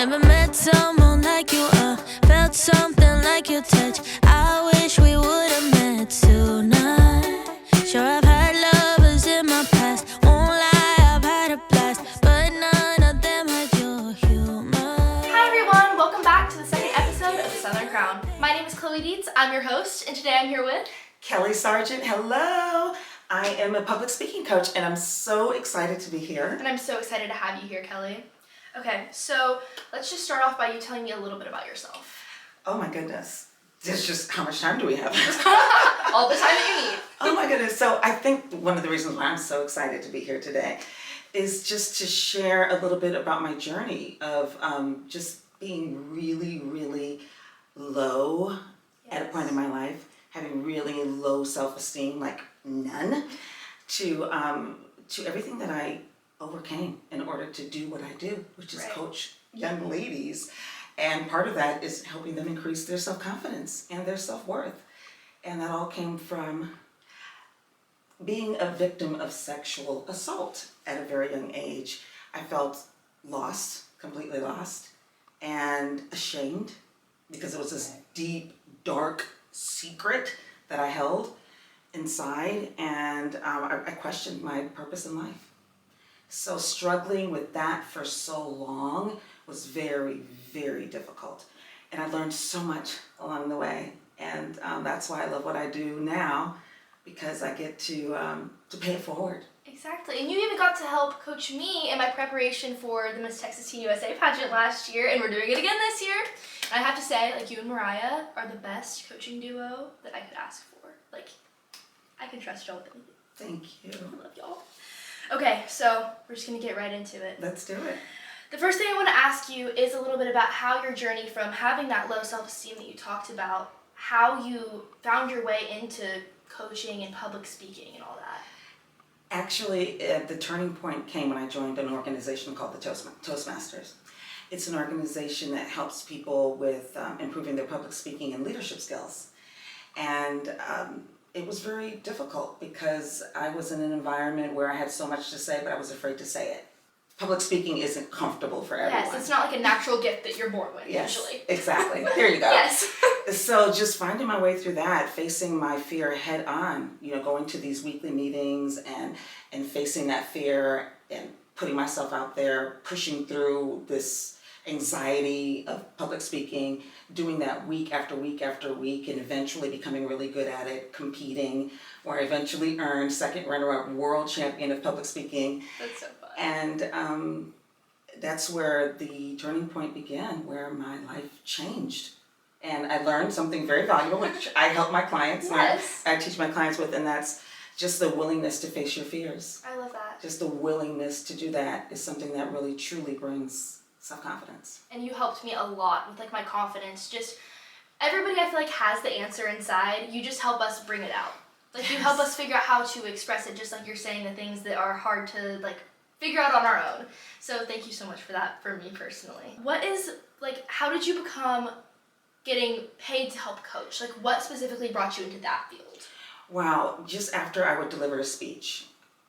Never met someone like you, felt something like your touch. I wish we would've met tonight. Sure, I've had lovers in my past, won't lie, I've had a blast, but none of them had your humor. Hi everyone, welcome back to the second episode of The Southern Crown. My name is Chloe Dietz, I'm your host, and today I'm here with Kelly Sargent. Hello. I am a public speaking coach and I'm so excited to be here. And I'm so excited to have you here, Kelly. Okay, so let's just start off by you telling me a little bit about yourself. Oh my goodness. This just, how much time do we have? All the time that you need. Oh my goodness. So I think one of the reasons why I'm so excited to be here today is just to share a little bit about my journey of just being really, really low at a point in my life, having really low self-esteem, like none, to everything that I overcame in order to do what I do, which is coach young ladies. And part of that is helping them increase their self-confidence and their self-worth. And that all came from being a victim of sexual assault at a very young age. I felt lost, completely lost, and ashamed because it was this deep, dark secret that I held inside, and I questioned my purpose in life. So struggling with that for so long was very, very difficult. And I learned so much along the way. And that's why I love what I do now, because I get to pay it forward. Exactly, and you even got to help coach me in my preparation for the Miss Texas Teen USA pageant last year, and we're doing it again this year. And I have to say, like, you and Mariah are the best coaching duo that I could ask for. Like, I can trust y'all with anything. Thank you. I love y'all. Okay, so we're just gonna get right into it. Let's do it. The first thing I want to ask you is a little bit about how your journey from having that low self-esteem that you talked about, how you found your way into coaching and public speaking and all that. Actually, the turning point came when I joined an organization called the Toastmasters. It's an organization that helps people with improving their public speaking and leadership skills. And it was very difficult because I was in an environment where I had so much to say, but I was afraid to say it. Public speaking isn't comfortable for everyone. Yes, it's not like a natural gift that you're born with, yes, usually. Exactly. There you go. Yes. So just finding my way through that, facing my fear head on, going to these weekly meetings and facing that fear and putting myself out there, pushing through this anxiety of public speaking, doing that week after week after week, and eventually becoming really good at it, competing, where I eventually earned second runner-up world champion of public speaking. That's so fun. And that's where the turning point began, where my life changed. And I learned something very valuable, which I help my clients, yes. I teach my clients with, and that's just the willingness to face your fears. I love that. Just the willingness to do that is something that really, truly brings self-confidence. And you helped me a lot with like my confidence. Just everybody I feel like has the answer inside. You just help us bring it out. Like you help us figure out how to express it, just like you're saying, the things that are hard to like figure out on our own. So thank you so much for that for me personally. How did you become getting paid to help coach? Like what specifically brought you into that field? Wow, just after I would deliver a speech,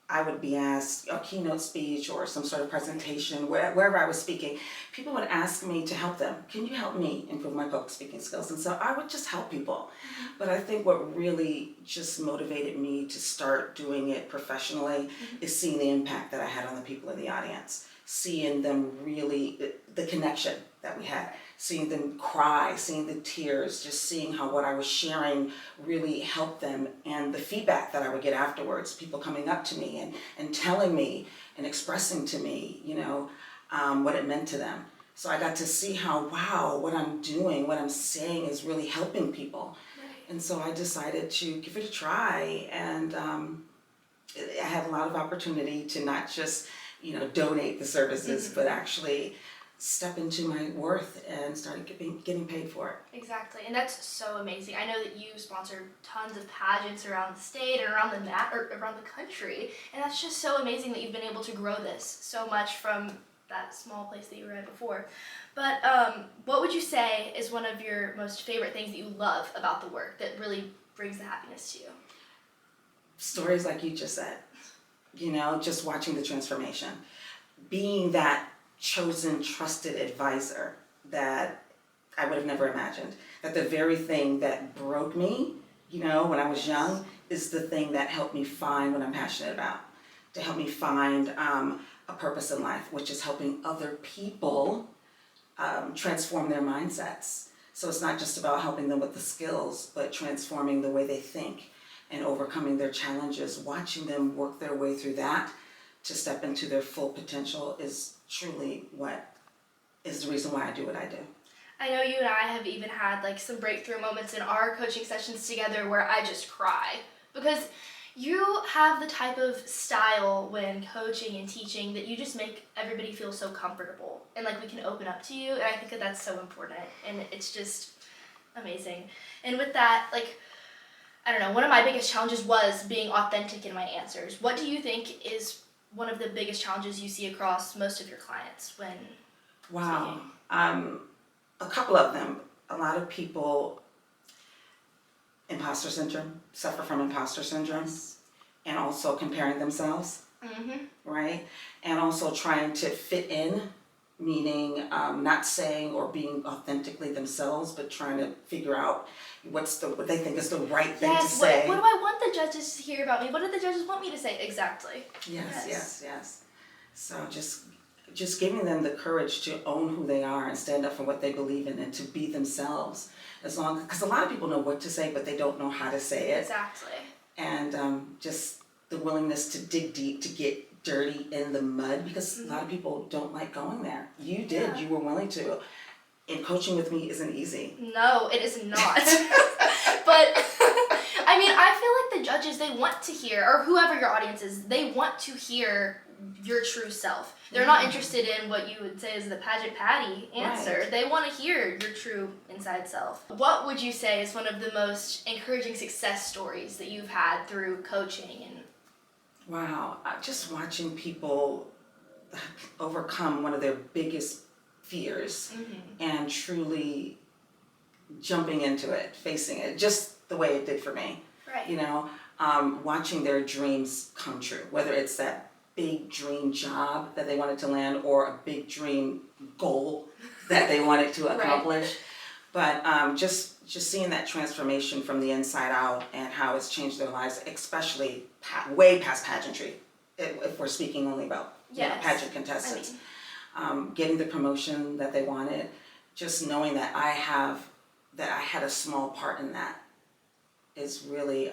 I would be asked a keynote speech or some sort of presentation, wherever I was speaking, people would ask me to help them. Can you help me improve my public speaking skills? And so I would just help people. But I think what really just motivated me to start doing it professionally is seeing the impact that I had on the people in the audience, seeing them really, the connection that we had, seeing them cry, seeing the tears, just seeing how what I was sharing really helped them, and the feedback that I would get afterwards, people coming up to me and telling me and expressing to me, what it meant to them. So I got to see how, wow, what I'm doing, what I'm saying is really helping people. Right. And so I decided to give it a try, and I had a lot of opportunity to not just, donate the services, but actually step into my worth and started getting paid for it. Exactly, and that's so amazing. I know that you sponsor tons of pageants around the state and around the country, and that's just so amazing that you've been able to grow this so much from that small place that you were at before. But what would you say is one of your most favorite things that you love about the work that really brings the happiness to you? Stories like you just said, just watching the transformation, being that chosen, trusted advisor that I would have never imagined. That the very thing that broke me, when I was young, is the thing that helped me find what I'm passionate about. To help me find a purpose in life, which is helping other people transform their mindsets. So it's not just about helping them with the skills, but transforming the way they think and overcoming their challenges. Watching them work their way through that to step into their full potential is truly what is the reason why I do what I do. I know you and I have even had like some breakthrough moments in our coaching sessions together where I just cry because you have the type of style when coaching and teaching that you just make everybody feel so comfortable and like we can open up to you, and I think that that's so important, and it's just amazing. And with that, like, I don't know, one of my biggest challenges was being authentic in my answers. What do you think is one of the biggest challenges you see across most of your clients when Wow. A couple of them. A lot of people, imposter syndrome, suffer from imposter syndrome, and also comparing themselves, right? And also trying to fit in, meaning not saying or being authentically themselves, but trying to figure out what they think is the right thing to say. What do I want the judges to hear about me? What do the judges want me to say? Exactly. Yes. So just giving them the courage to own who they are and stand up for what they believe in and to be themselves. Because a lot of people know what to say, but they don't know how to say it. Exactly. And just the willingness to dig deep, to get dirty in the mud, because a lot of people don't like going there. You did. You were willing to. And coaching with me isn't easy. No, it is not. But I mean, I feel like the judges, they want to hear, or whoever your audience is, they want to hear your true self. They're not interested in what you would say is the pageant patty answer. Right. They want to hear your true inside self. What would you say is one of the most encouraging success stories that you've had through coaching? And Wow, just watching people overcome one of their biggest fears and truly jumping into it, facing it, just the way it did for me. right. Watching their dreams come true, whether it's that big dream job that they wanted to land or a big dream goal that they wanted to accomplish. But just seeing that transformation from the inside out and how it's changed their lives, especially way past pageantry, if we're speaking only about pageant contestants. Getting the promotion that they wanted, just knowing that I had a small part in that is really,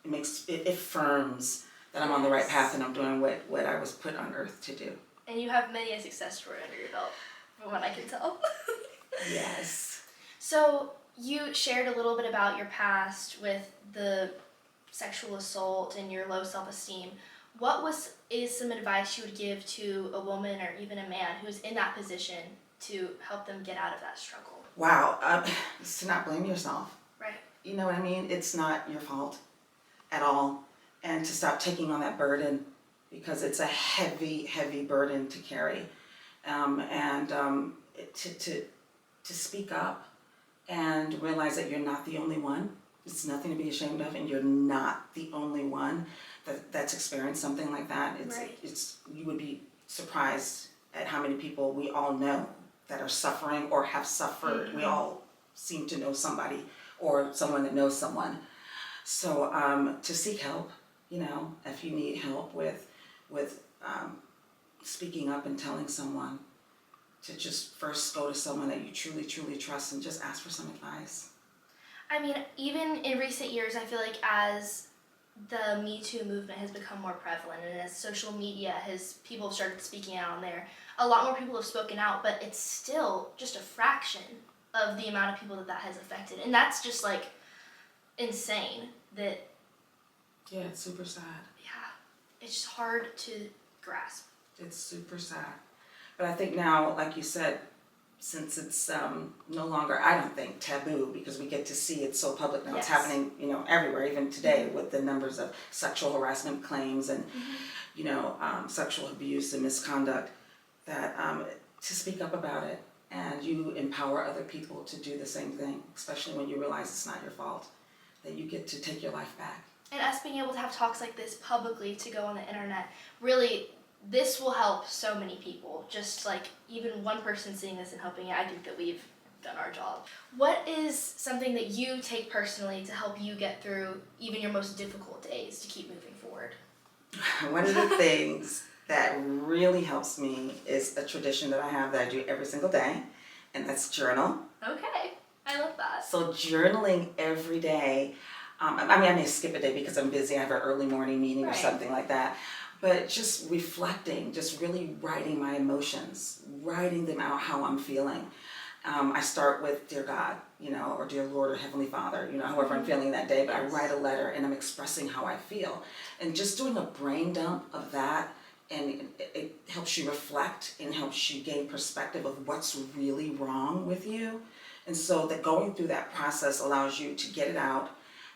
it affirms that I'm on the right path and I'm doing what I was put on earth to do. And you have many a success story under your belt, from what I can tell. Yes. So you shared a little bit about your past with the sexual assault and your low self-esteem. What is some advice you would give to a woman or even a man who's in that position to help them get out of that struggle? Wow, it's to not blame yourself. Right. You know what I mean? It's not your fault at all. And to stop taking on that burden, because it's a heavy, heavy burden to carry. To speak up and realize that you're not the only one. It's nothing to be ashamed of, and you're not the only one that's experienced something like that. You would be surprised at how many people we all know that are suffering or have suffered. We all seem to know somebody or someone that knows someone. So to seek help, if you need help with speaking up and telling someone, to just first go to someone that you truly, truly trust and just ask for some advice. I mean, even in recent years, I feel like as the Me Too movement has become more prevalent and as social media people have started speaking out on there, a lot more people have spoken out, but it's still just a fraction of the amount of people that has affected. And that's just like insane that. Yeah, it's super sad. Yeah, it's just hard to grasp. It's super sad. But I think now, like you said, since it's no longer, I don't think, taboo, because we get to see it so public now. It's happening, everywhere, even today with the numbers of sexual harassment claims and, sexual abuse and misconduct, that to speak up about it, and you empower other people to do the same thing, especially when you realize it's not your fault, that you get to take your life back. And us being able to have talks like this publicly to go on the internet really this will help so many people. Just like even one person seeing this and helping it, I think that we've done our job. What is something that you take personally to help you get through even your most difficult days to keep moving forward? One of the things that really helps me is a tradition that I have that I do every single day, and that's journal. Okay, I love that. So journaling every day, I may skip a day because I'm busy, I have an early morning meeting or Right. something like that, but just reflecting, just really writing my emotions, writing them out how I'm feeling. I start with Dear God, or Dear Lord or Heavenly Father, however I'm feeling that day, but I write a letter and I'm expressing how I feel. And just doing a brain dump of that, and it helps you reflect and helps you gain perspective of what's really wrong with you. And so that going through that process allows you to get it out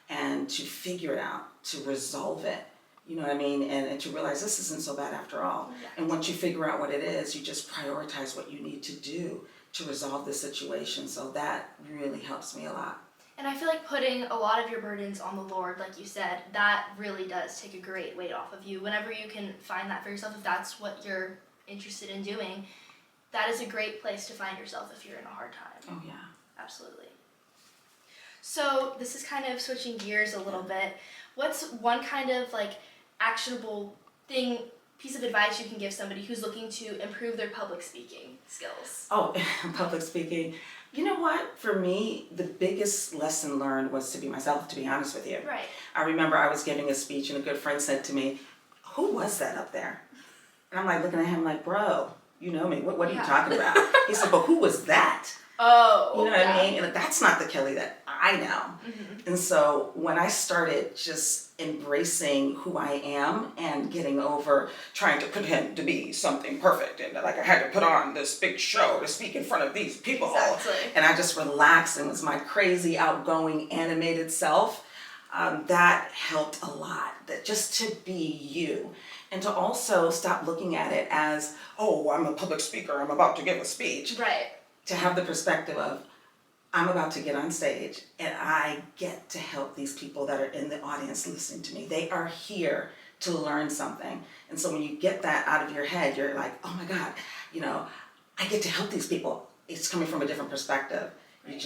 and to figure it out, to resolve it. You know what I mean? And to realize this isn't so bad after all. Yeah. And once you figure out what it is, you just prioritize what you need to do to resolve the situation. So that really helps me a lot. And I feel like putting a lot of your burdens on the Lord, like you said, that really does take a great weight off of you. Whenever you can find that for yourself, if that's what you're interested in doing, that is a great place to find yourself if you're in a hard time. Oh yeah. Absolutely. So this is kind of switching gears a little bit. What's one kind of like actionable piece of advice you can give somebody who's looking to improve their public speaking skills? Oh, public speaking. You know what? For me, the biggest lesson learned was to be myself, to be honest with you. Right. I remember I was giving a speech and a good friend said to me, "Who was that up there?" And I'm like looking at him like, "Bro, you know me. What are you talking about?" He said, "But who was that?" Oh. You know what I mean? And that's not the Kelly that I know. Mm-hmm. And so when I started just embracing who I am and getting over trying to pretend to be something perfect, and like I had to put on this big show to speak in front of these people. Exactly. And I just relaxed and was my crazy, outgoing, animated self. That helped a lot. That just to be you. And to also stop looking at it as, oh, I'm a public speaker, I'm about to give a speech. Right. To have the perspective of, I'm about to get on stage and I get to help these people that are in the audience listening to me. They are here to learn something. And so when you get that out of your head, you're like, oh my God, I get to help these people. It's coming from a different perspective. Right.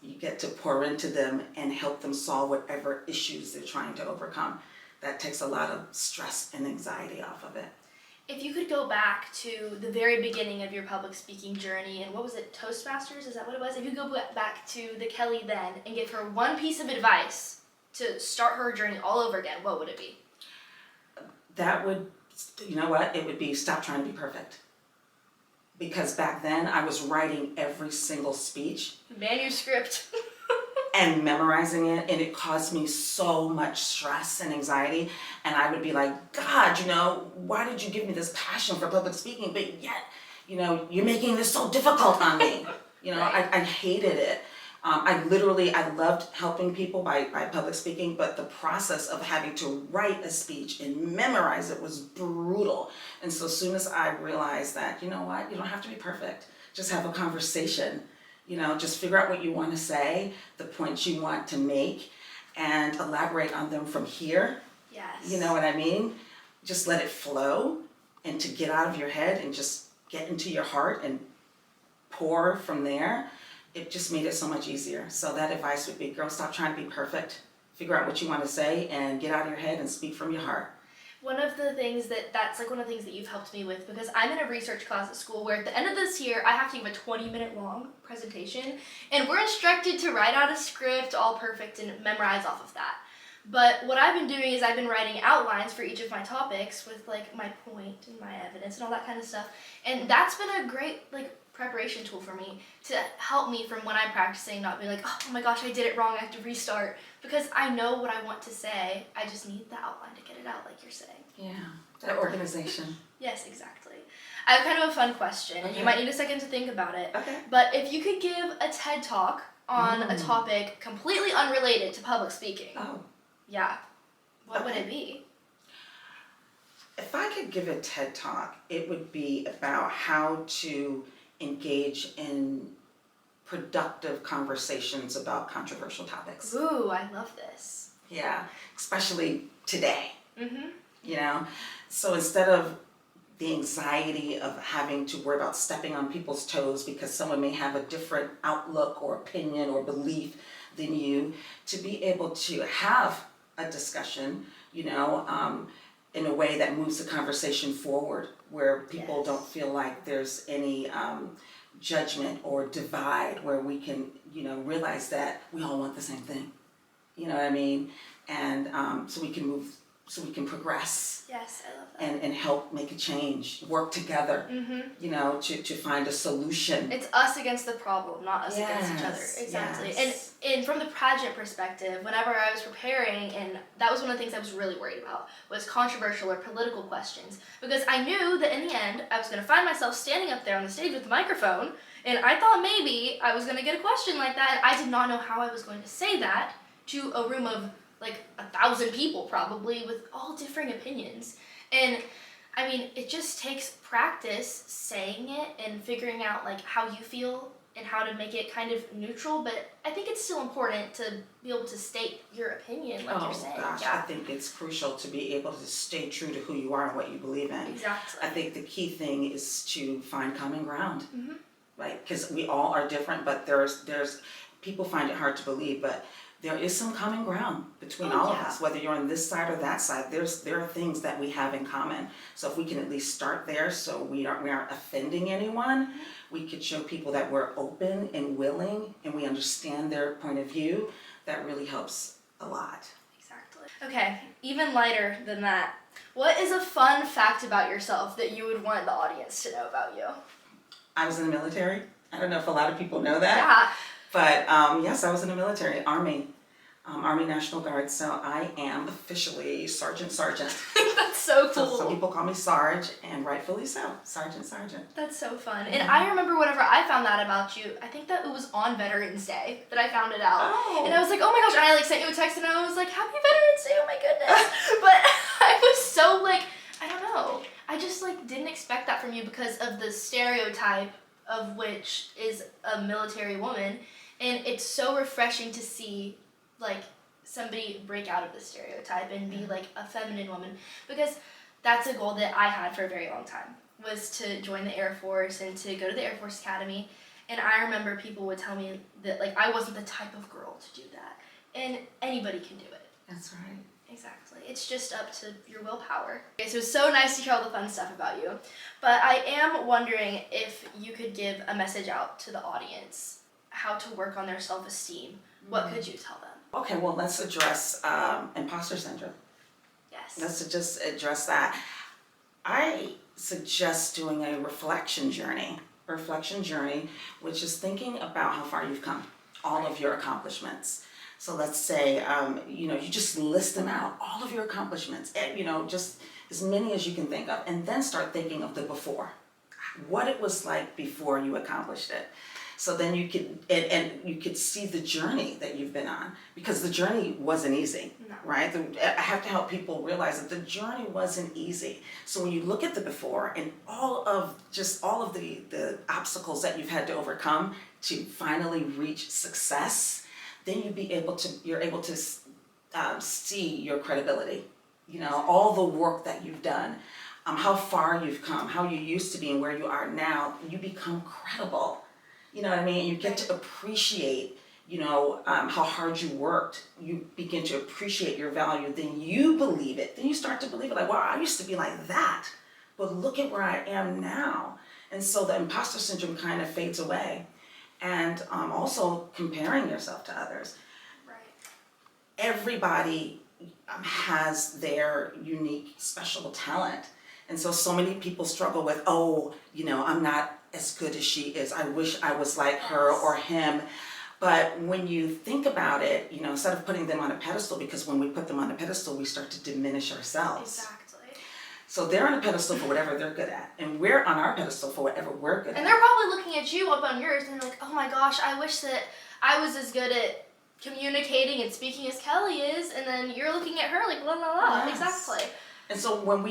You get to pour into them and help them solve whatever issues they're trying to overcome. That takes a lot of stress and anxiety off of it. If you could go back to the very beginning of your public speaking journey, and what was it, Toastmasters? Is that what it was? If you could go back to the Kelly then and give her one piece of advice to start her journey all over again, what would it be? That would, it would be stop trying to be perfect. Because back then I was writing every single speech. Manuscript. And memorizing it, and it caused me so much stress and anxiety. And I would be like, God, why did you give me this passion for public speaking, but yet, you're making this so difficult on me. Right. I hated it. I loved helping people by public speaking, but the process of having to write a speech and memorize it was brutal. And so as soon as I realized that, you know what, you don't have to be perfect. Just have a conversation. Just figure out what you want to say, the points you want to make, and elaborate on them from here. Yes. You know what I mean? Just let it flow, and to get out of your head and just get into your heart and pour from there. It just made it so much easier. So that advice would be, girl, stop trying to be perfect. Figure out what you want to say and get out of your head and speak from your heart. One of the things that's like one of the things that you've helped me with, because I'm in a research class at school where at the end of this year I have to give a 20-minute long presentation, and we're instructed to write out a script all perfect and memorize off of that. But what I've been doing is I've been writing outlines for each of my topics with like my point and my evidence and all that kind of stuff, and that's been a great preparation tool for me to help me from when I'm practicing not being like, oh my gosh, I did it wrong, I have to restart, because I know what I want to say. I just need the outline to get it out, like you're saying. Yeah, that organization. Yes, exactly. I have kind of a fun question, and you Okay. might need a second to think about it. Okay. But if you could give a TED Talk on a topic completely unrelated to public speaking, Oh. yeah, what would Okay. it be? If I could give a TED Talk, it would be about how to engage in productive conversations about controversial topics. Ooh, I love this. Yeah, especially today, Mm-hmm. So instead of the anxiety of having to worry about stepping on people's toes because someone may have a different outlook or opinion or belief than you, to be able to have a discussion, in a way that moves the conversation forward, where people Yes. don't feel like there's any judgment or divide, where we can, realize that we all want the same thing. You know what I mean? And so we can move, so we can progress Yes, I love that. and help make a change, work together, to find a solution. It's us against the problem, not us against each other. Yes, Exactly. yes. And from the pageant perspective, whenever I was preparing, and that was one of the things I was really worried about, was controversial or political questions. Because I knew that in the end, I was going to find myself standing up there on the stage with the microphone, and I thought maybe I was going to get a question like that, and I did not know how I was going to say that to a room of like 1,000 people probably with all differing opinions. And I mean, it just takes practice saying it and figuring out like how you feel and how to make it kind of neutral, but I think it's still important to be able to state your opinion like you're saying. Gosh, I think it's crucial to be able to stay true to who you are and what you believe in. Exactly. I think the key thing is to find common ground, Mhm. right? Because we all are different, but there's people find it hard to believe, but there is some common ground between all of us, whether you're on this side or that side. There are things that we have in common. So if we can at least start there, so we aren't offending anyone, we could show people that we're open and willing, and we understand their point of view. That really helps a lot. Exactly. Okay, even lighter than that. What is a fun fact about yourself that you would want the audience to know about you? I was in the military. I don't know if a lot of people know that. Yeah. But yes, I was in the military, Army National Guard. So I am officially Sergeant. That's so cool. So some people call me Sarge, and rightfully so, Sergeant. That's so fun. And I remember whenever I found that about you, I think that it was on Veterans Day that I found it out. Oh. And I was like, oh my gosh, and I like sent you a text and I was like, happy Veterans Day, oh my goodness. But I was so like, I don't know. I just like didn't expect that from you because of the stereotype of which is a military woman. And it's so refreshing to see like somebody break out of the stereotype and be like a feminine woman, because that's a goal that I had for a very long time, was to join the Air Force and to go to the Air Force Academy. And I remember people would tell me that like I wasn't the type of girl to do that, and anybody can do it. That's right. Exactly. It's just up to your willpower. Okay, so it's so nice to hear all the fun stuff about you, but I am wondering if you could give a message out to the audience, how to work on their self-esteem. What could you tell them? Okay, well, let's address imposter syndrome. Yes. Let's just address that. I suggest doing a reflection journey, which is thinking about how far you've come, all of your accomplishments. So let's say, you just list them out, all of your accomplishments, and, just as many as you can think of, and then start thinking of the before, what it was like before you accomplished it. So then you could, and you could see the journey that you've been on, because the journey wasn't easy, No. right? I have to help people realize that the journey wasn't easy. So when you look at the before and all of the obstacles that you've had to overcome to finally reach success, then you're able to see your credibility, all the work that you've done, how far you've come, how you used to be and where you are now. You become credible. You know what I mean? You get to appreciate, how hard you worked. You begin to appreciate your value. Then you believe it. Then you start to believe it. Like, wow, I used to be like that, but look at where I am now. And so the imposter syndrome kind of fades away. And also comparing yourself to others. Right. Everybody has their unique, special talent. And so many people struggle with, I'm not as good as she is. I wish I was like her or him. But when you think about it, instead of putting them on a pedestal, because when we put them on a pedestal, we start to diminish ourselves. Exactly. So they're on a pedestal for whatever they're good at, and we're on our pedestal for whatever we're good at. And they're probably looking at you up on yours and they're like, oh my gosh, I wish that I was as good at communicating and speaking as Kelly is, and then you're looking at her like, la la la. Yes. Exactly. And so when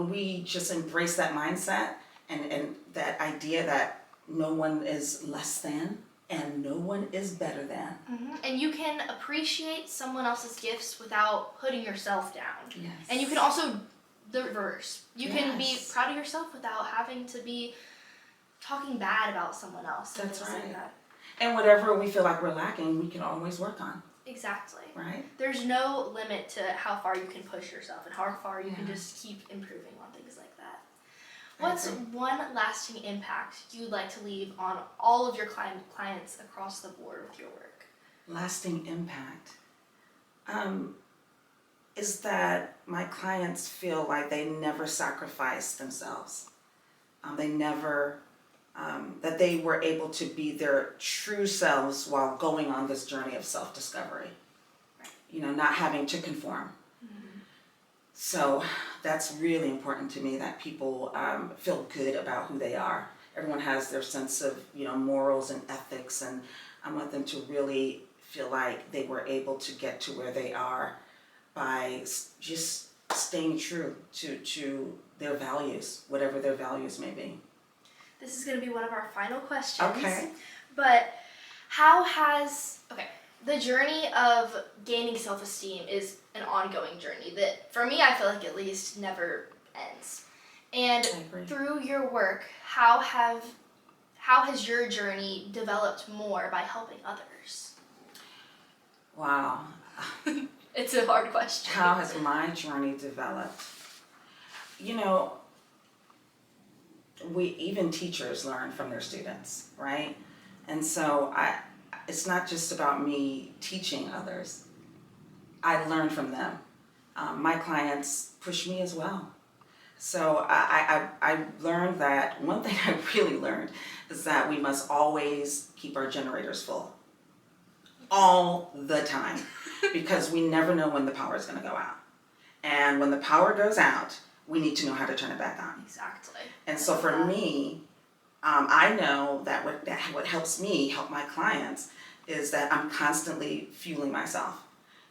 we just embrace that mindset and that idea that no one is less than and no one is better than. Mm-hmm. And you can appreciate someone else's gifts without putting yourself down. Yes. And you can also the reverse. You can be Yes. proud of yourself without having to be talking bad about someone else. And That's things like right. that. And whatever we feel like we're lacking, we can always work on, Exactly. right? There's no limit to how far you can push yourself and how far you can Yeah. just keep improving on things like that. I What's agree. one lasting impact you'd like to leave on all of your clients across the board with your work? Lasting impact is that my clients feel like they never sacrificed themselves. They never, that they were able to be their true selves while going on this journey of self-discovery. You know, not having to conform. So that's really important to me, that people feel good about who they are. Everyone has their sense of, morals and ethics, and I want them to really feel like they were able to get to where they are by just staying true to their values, whatever their values may be. This is going to be one of our final questions. Okay. But the journey of gaining self-esteem is an ongoing journey that, for me, I feel like at least never ends. And I agree. through your work, how has your journey developed more by helping others? Wow. It's a hard question. How has my journey developed? Even teachers learn from their students, right? And so it's not just about me teaching others. I learn from them. My clients push me as well. So I learned that one thing I really learned is that we must always keep our generators full. All the time. Because we never know when the power is going to go out. And when the power goes out, we need to know how to turn it back on. Exactly. And so for me, I know that what helps me help my clients is that I'm constantly fueling myself.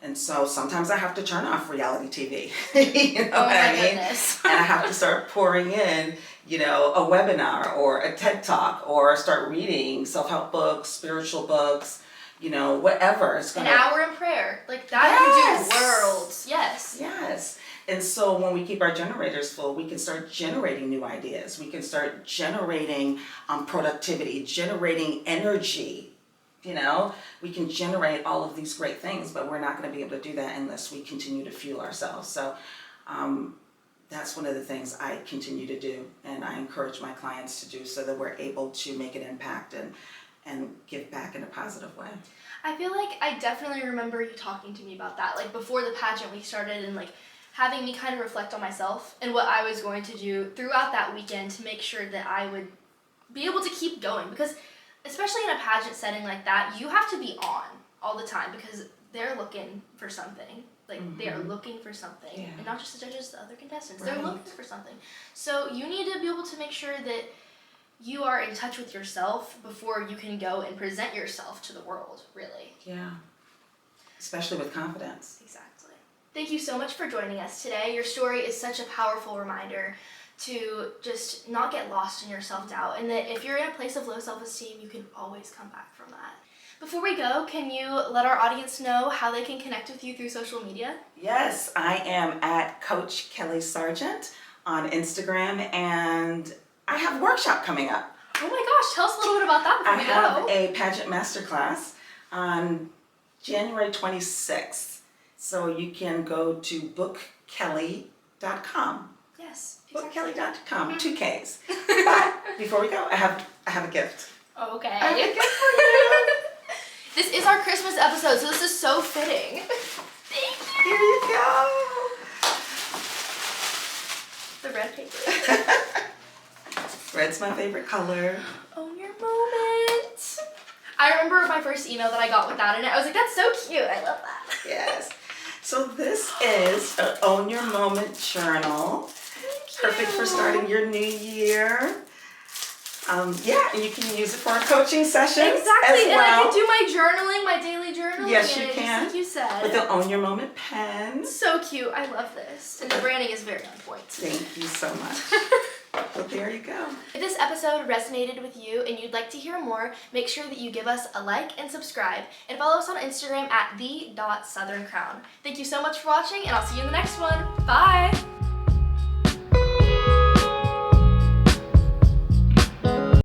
And so sometimes I have to turn off reality TV. You know what I mean? Goodness. And I have to start pouring in, a webinar or a TED Talk, or start reading self-help books, spiritual books, whatever. It's An gonna, hour in prayer. Like that Yes. can do worlds. Yes. Yes. And so when we keep our generators full, we can start generating new ideas. We can start generating productivity, generating energy. We can generate all of these great things, but we're not going to be able to do that unless we continue to fuel ourselves. So that's one of the things I continue to do, and I encourage my clients to do, so that we're able to make an impact and give back in a positive way. I feel like I definitely remember you talking to me about that. Like before the pageant we started, and like having me kind of reflect on myself and what I was going to do throughout that weekend to make sure that I would be able to keep going. Because especially in a pageant setting like that, you have to be on all the time because they're looking for something. Like they are looking for something. Yeah. And not just the judges, the other contestants. Right. They're looking for something. So you need to be able to make sure that you are in touch with yourself before you can go and present yourself to the world, really. Yeah. Especially with confidence. Exactly. Thank you so much for joining us today. Your story is such a powerful reminder to just not get lost in your self-doubt, and that if you're in a place of low self-esteem, you can always come back from that. Before we go, can you let our audience know how they can connect with you through social media? Yes, I am at Coach Kelly Sargent on Instagram, and I have a workshop coming up. Oh my gosh, tell us a little bit about that before I we have go. a pageant masterclass on January 26th. So you can go to bookkelly.com. Yes, exactly. Bookkelly.com, 2 Ks. But before we go, I have a gift. Okay. I have a gift for you. This is our Christmas episode, so this is so fitting. Thank you. Here you go. The red paper. Red's my favorite color. Own your moment. I remember my first email that I got with that in it. I was like, that's so cute. I love that. Yes. So this is an Own Your Moment journal. Perfect for starting your new year. And you can use it for our coaching sessions Exactly, as and I well. can do my journaling, my daily journaling. Yes, you in it, can. Just like you said. With the Own Your Moment pen. So cute. I love this. And the branding is very on point. Thank you so much. Well, there you go. If this episode resonated with you and you'd like to hear more, make sure that you give us a like and subscribe, and follow us on Instagram at @the.southerncrown. Thank you so much for watching, and I'll see you in the next one. Bye!